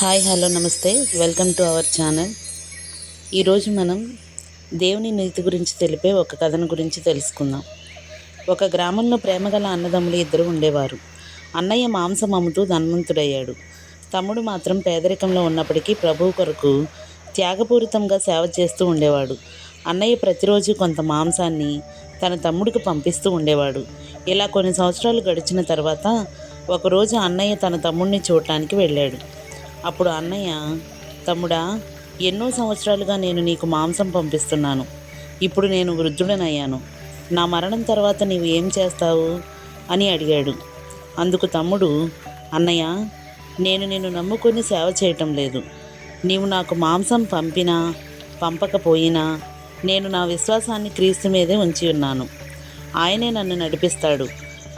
Hi hello నమస్తే welcome to our channel. ఈరోజు మనం దేవుని నీతి గురించి తెలిపే ఒక కథను గురించి తెలుసుకుందాం. ఒక గ్రామంలో ప్రేమగల అన్నదమ్ములు ఇద్దరు ఉండేవారు. అన్నయ్య మాంసం అమ్ముతూ ధనవంతుడయ్యాడు. తమ్ముడు మాత్రం పేదరికంలో ఉన్నప్పటికీ ప్రభువు కొరకు త్యాగపూరితంగా సేవ చేస్తూ ఉండేవాడు. అన్నయ్య ప్రతిరోజు కొంత మాంసాన్ని తన తమ్ముడికి పంపిస్తూ ఉండేవాడు. ఇలా కొన్ని సంవత్సరాలు గడిచిన తర్వాత ఒకరోజు అన్నయ్య తన తమ్ముడిని చూడటానికి వెళ్ళాడు. అప్పుడు అన్నయ్య, తమ్ముడా, ఎన్నో సంవత్సరాలుగా నేను నీకు మాంసం పంపిస్తున్నాను. ఇప్పుడు నేను వృద్ధుడనయ్యాను. నా మరణం తర్వాత నీవు ఏం చేస్తావు అని అడిగాడు. అందుకు తమ్ముడు, అన్నయ్య, నేను నిన్ను నమ్ముకొని సేవ చేయటం లేదు. నీవు నాకు మాంసం పంపినా పంపకపోయినా నేను నా విశ్వాసాన్ని క్రీస్తు మీదే ఉంచి ఉన్నాను. ఆయనే నన్ను నడిపిస్తాడు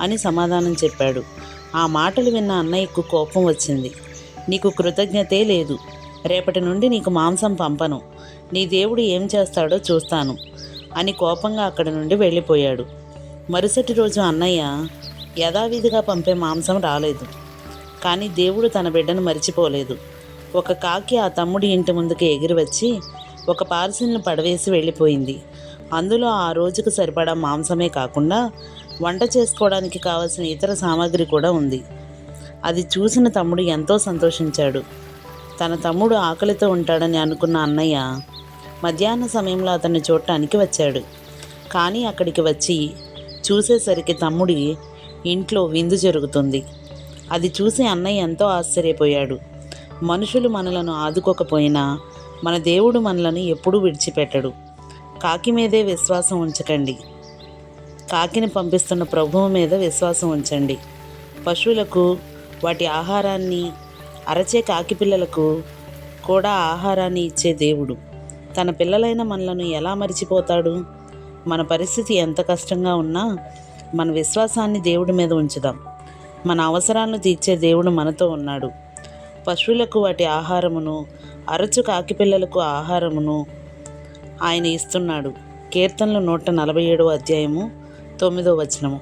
అని సమాధానం చెప్పాడు. ఆ మాటలు విన్న అన్నయ్యకు కోపం వచ్చింది. నీకు కృతజ్ఞతే లేదు. రేపటి నుండి నీకు మాంసం పంపను. నీ దేవుడు ఏం చేస్తాడో చూస్తాను అని కోపంగా అక్కడి నుండి వెళ్ళిపోయాడు. మరుసటి రోజు అన్నయ్య యథావిధిగా పంపే మాంసం రాలేదు. కానీ దేవుడు తన బిడ్డను మరిచిపోలేదు. ఒక కాకి ఆ తమ్ముడి ఇంటి ముందుకు ఎగిరి వచ్చి ఒక పార్సిల్ను పడవేసి వెళ్ళిపోయింది. అందులో ఆ రోజుకు సరిపడా మాంసమే కాకుండా వంట చేసుకోవడానికి కావలసిన ఇతర సామాగ్రి కూడా ఉంది. అది చూసిన తమ్ముడు ఎంతో సంతోషించాడు. తన తమ్ముడు ఆకలితో ఉంటాడని అనుకున్న అన్నయ్య మధ్యాహ్న సమయంలో అతన్ని చూడటానికి వచ్చాడు. కానీ అక్కడికి వచ్చి చూసేసరికి తమ్ముడి ఇంట్లో విందు జరుగుతుంది. అది చూసి అన్నయ్య ఎంతో ఆశ్చర్యపోయాడు. మనుషులు మనలను ఆదుకోకపోయినా మన దేవుడు మనలను ఎప్పుడూ విడిచిపెట్టడు. కాకి మీదే విశ్వాసం ఉంచకండి. కాకిని పంపిస్తున్న ప్రభువు మీద విశ్వాసం ఉంచండి. పశువులకు వాటి ఆహారాన్ని, అరచే కాకి పిల్లలకు కూడా ఆహారాన్ని ఇచ్చే దేవుడు తన పిల్లలైన మనలను ఎలా మరిచిపోతాడు? మన పరిస్థితి ఎంత కష్టంగా ఉన్నా మన విశ్వాసాన్ని దేవుడి మీద ఉంచుదాం. మన అవసరాలను తీర్చే దేవుడు మనతో ఉన్నాడు. పశువులకు వాటి ఆహారమును, అరచు కాకి పిల్లలకు ఆహారమును ఆయన ఇస్తున్నాడు. కీర్తనలు 147 అధ్యాయము 9వ వచనము.